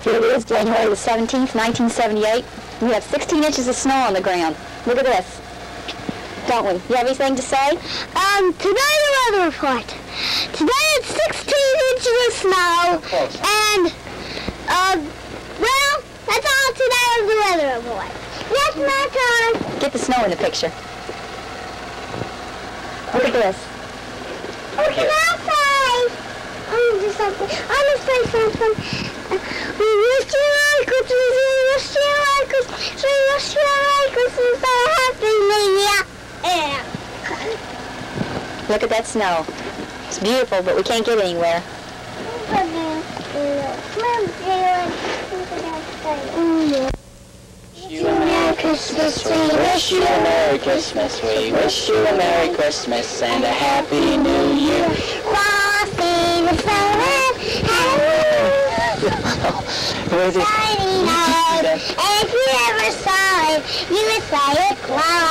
Here it is, January the 17th, 1978. We have 16 inches of snow on the ground. Look at this. Don't we? You have anything to say? Today the weather report. Today it's 16 inches of snow. And, well, that's all today of the weather report. That's my time. Get the snow in the picture. Look at this. What can I say? Just something. I'm going to say something. We wish you Merry Christmas. We wish you Merry Christmas. We wish you Merry Christmas and a Happy New Year. Yeah. Look at that snow. It's beautiful, but we can't get anywhere. You a Merry Christmas. We wish you a Merry Christmas. We wish you a Merry Christmas and a Happy New Year. Frosty the Snowman had a shiny nose, and if you ever saw it, you would say it cloud.